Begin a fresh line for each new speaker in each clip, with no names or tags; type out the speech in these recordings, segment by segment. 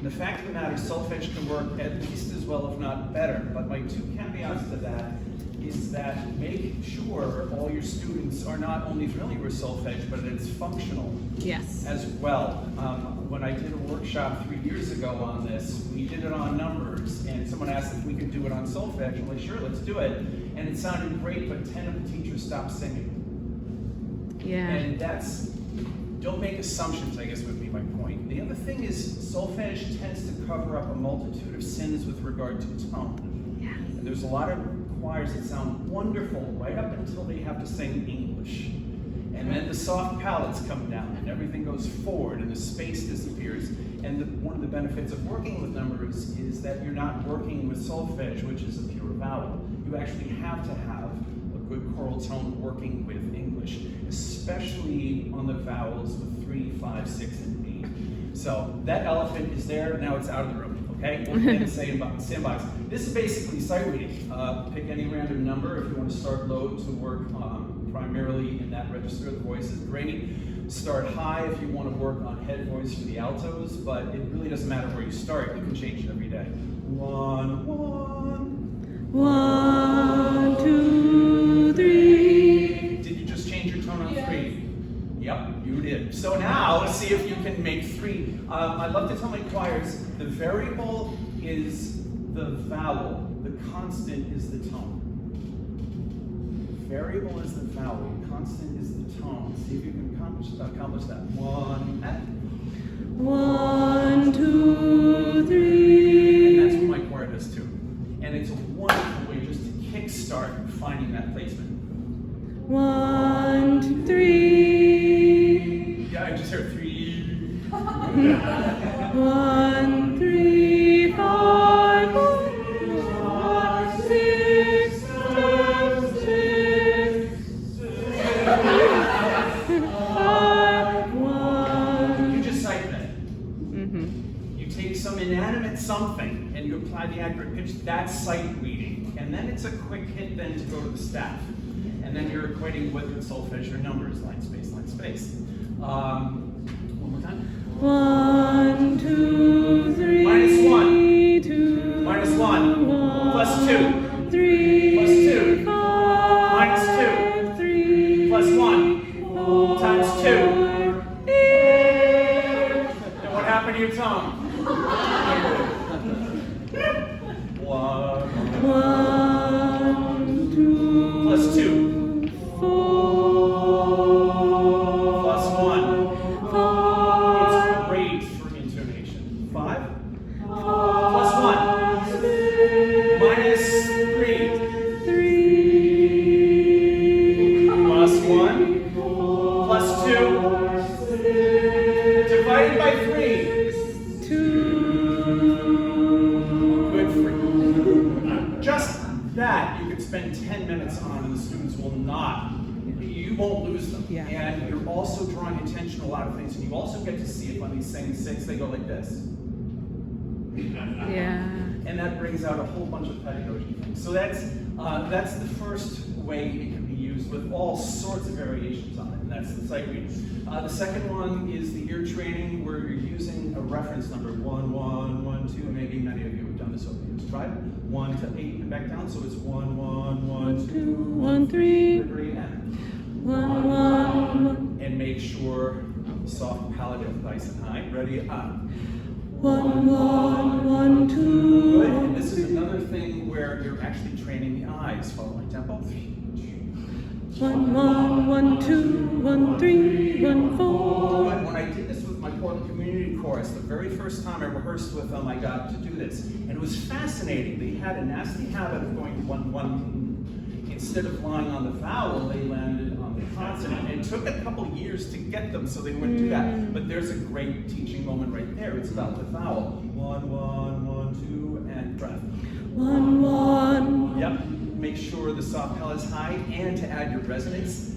And the fact of the matter, solfege can work at least as well, if not better. But my two caveats to that is that make sure all your students are not only familiar with solfege, but that it's functional as well. When I did a workshop 3 years ago on this, we did it on numbers, and someone asked if we could do it on solfege. I'm like, sure, let's do it. And it sounded great, but 10 of the teachers stopped singing. And that's, don't make assumptions, I guess would be my point. The other thing is solfege tends to cover up a multitude of sins with regard to tone. And there's a lot of choirs that sound wonderful right up until they have to sing English. And then the soft palates come down and everything goes forward and the space disappears. And one of the benefits of working with numbers is that you're not working with solfege, which is a pure vowel. You actually have to have a good choral tone working with English, especially on the vowels with 3, 5, 6, and 8. So that elephant is there, now it's out of the room. Okay, we'll begin sandbox. This is basically sight reading. Pick any random number if you want to start low to work primarily in that register of the voice is great. Start high if you want to work on head voice for the altos, but it really doesn't matter where you start. You can change it every day. 1, 1. 1, 2, 3. Did you just change your tone on 3? Yep, you did. So now, see if you can make 3. I love to tell my choirs, the variable is the vowel, the constant is the tone. The variable is the vowel, the constant is the tone. See if you can accomplish that. 1, 1, 2, 3. And that's what my choir does too. And it's a wonderful way just to kickstart finding that placement. 1, 2, 3. Yeah, I just heard 3. 1, 3, 5, 6, 7, 5, 1. You just sight that. You take some inanimate something and you apply the accurate pitch. That's sight reading. And then it's a quick hit then to go to the staff. And then you're equating whether it's solfege or numbers, line, space, line, space. One more time. 1, 2, 3. -1. 2. -1. +2. 3. +2. 5. -2. 3. +1. 4. Times 2. 8. And what happened to your tongue? 1, 2. +2. Spend 10 minutes on and the students will not, you won't lose them. And you're also drawing attention to a lot of things, and you also get to see if on these singing 6 they go like this. And that brings out a whole bunch of pedagogy things. So that's the first way it can be used with all sorts of variations on it, and that's the sight reading. The second one is the ear training, where you're using a reference number, 1, 1, 1, 2, and maybe many of you have done this over the years. Try it. 1 to 8 and back down, so it's 1, 1, 1, 2, 1, 3, and 1, 1, and make sure soft palate is nice and high. Ready? 1, 1, 1, 2. Good. And this is another thing where you're actually training the eyes. Follow my tempo. 1, 1, 1, 2, 1, 3, 1, 4. Good. When I did this with my Portland Community Chorus, the very first time I rehearsed with them, I got to do this. And it was fascinating. They had a nasty habit of going 1, 1. Instead of lying on the vowel, they landed on the consonant. And it took a couple years to get them so they wouldn't do that. But there's a great teaching moment right there. It's about the vowel. 1, 1, 1, 2, and breath. 1, 1. Yep. Make sure the soft palate is high, and to add your resonance,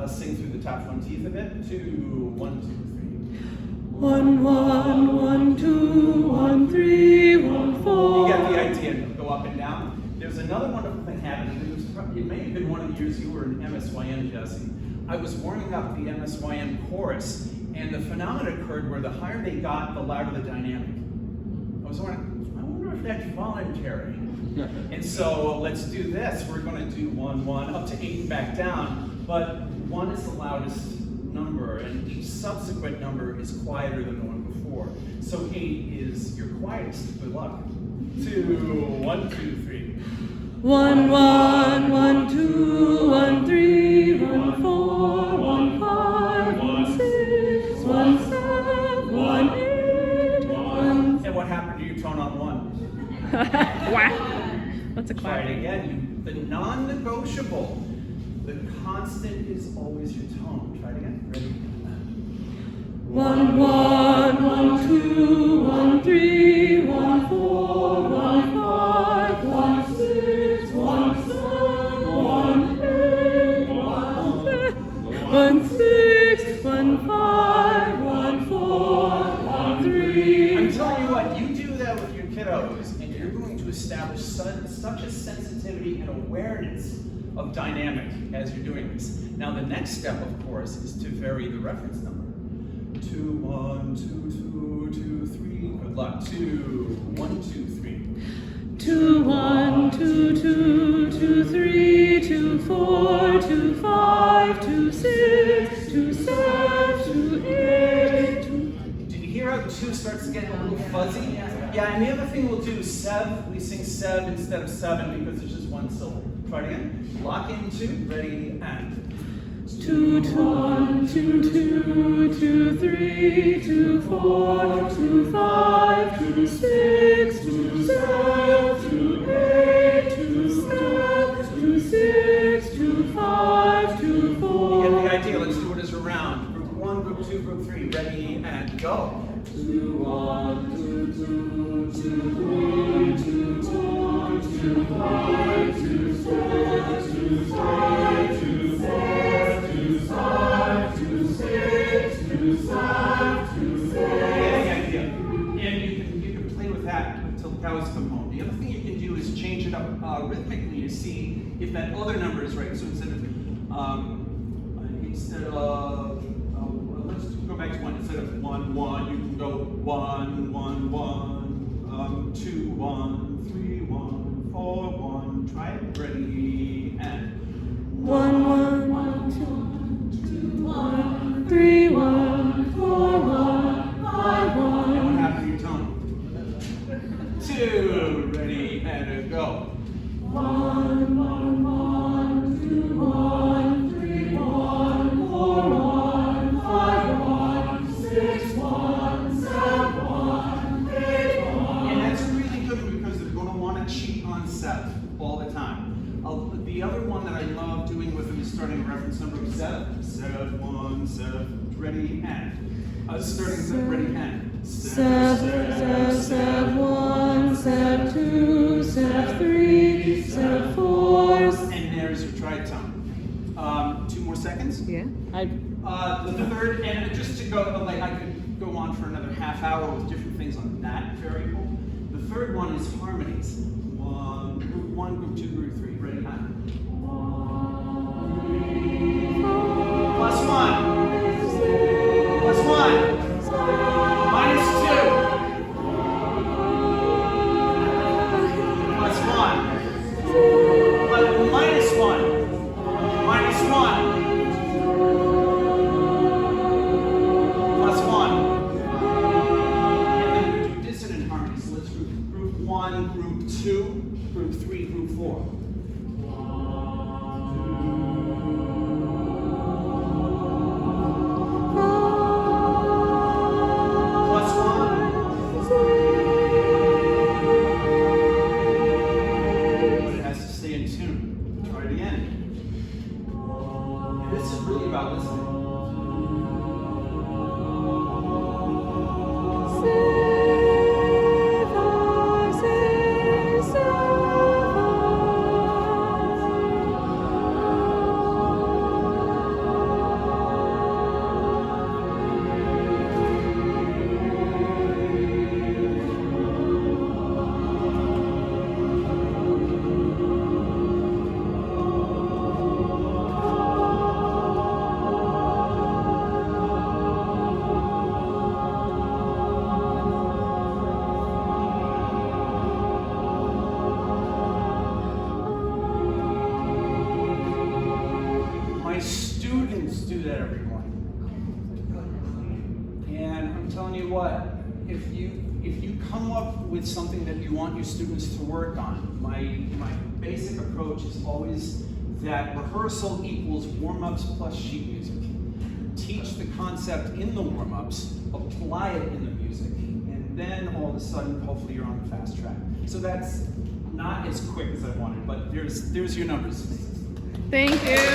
sing through the top front teeth a bit. 2, 1, 2, 3. 1, 1, 1, 2, 1, 3, 1, 4. You get the idea. Go up and down. There's another wonderful thing happening. It may have been one of the years you were in MSYN, Jesse. I was warming up the MSYN chorus, and the phenomenon occurred where the higher they got, the louder the dynamic. was wondering, I wonder if that's voluntary. And so let's do this. We're going to do 1, 1, up to 8 and back down. But 1 is the loudest number, and each subsequent number is quieter than the one before. So 8 is your quietest. Good luck. 2, 1, 2, 3.
1, 1, 1, 2, 1, 3, 1, 4, 1, 5, 1, 6, 1, 7, 1, 8, 1.
And what happened to your tone on 1?
Wow. That's a
Try
clap.
it again. The non-negotiable. The constant is always your tone. Try it again. Ready?
1, 1, 1, 2, 1, 3, 1, 4, 1, 5, 1, 6, 1, 7, 1, 8, 1, 6, 1, 5, 1, 4, 1, 3.
I'm telling you what, you do that with your kiddos, and you're going to establish such a sensitivity and awareness of dynamic as you're doing this. Now the next step, of course, is to vary the reference number. 2, 1, 2, 2, 2, 3. Good luck. 2, 1, 2, 3.
2, 1, 2, 2, 2, 3, 2, 4, 2, 5, 2, 6, 2, 7, 2, 8, 2.
Did you hear how 2 starts to get a little fuzzy? Yeah, and the other thing we'll do, sev, we sing sev instead of 7 because there's just one syllable. Try it again. Lock in 2, ready, and.
2, 1, 2, 2, 2, 3, 2, 4, 2, 5, 2, 6, 2, 7, 2, 8, 2, 7, 2, 6, 2, 5, 2, 4.
You get the idea, let's do it as a round. Group 1, group 2, group 3, ready, and go.
2, 1, 2, 2, 2, 3, 2, 4, 2, 5, 2, 6, 2, 7, 2, 6, 2, 5, 2, 6, 2, 7, 2, 6.
You get the idea. And you can play with that until the cows come home. The other thing you can do is change it up rhythmically to see if that other number is right. So instead of let's go back to 1. Instead of 1, 1, you can go 1, 1, 1, 2, 1, 3, 1, 4, 1. Try it. Ready, and
1, 1, 1, 2, 1, 3, 1, 4, 1, 5,
And
1.
what happened to your tone? 2, ready, and go.
1, 1, 1, 2, 1, 3, 1, 4, 1, 5, 1, 6, 1, 7, 1, 8, 1.
And that's really good because they're going to want to cheat on sev all the time. The other one that I love doing with them is starting a reference number of sev. Sev 1, sev, ready, and. Starting sev, ready, and.
Sev, Sev, Sev 1, Sev 2, Sev 3, Sev 4.
And there's your tritone. 2 more seconds.
Yeah.
The third, and just to go, like I could go on for another half hour with different things on that variable. The third one is harmonies. Group 1, group 2, group 3. Ready, and. +1. +1. -2. +1. -1. -1. +1. And then we do dissonant harmonies. So let's group 1, group 2, group 3, group 4. that every morning. And I'm telling you what, if you come up with something that you want your students to work on, my basic approach is always that rehearsal equals warm-ups plus sheet music. Teach the concept in the warm-ups, apply it in the music, and then all of a sudden, hopefully you're on the fast track. So that's not as quick as I wanted, but there's your numbers.
Thank you.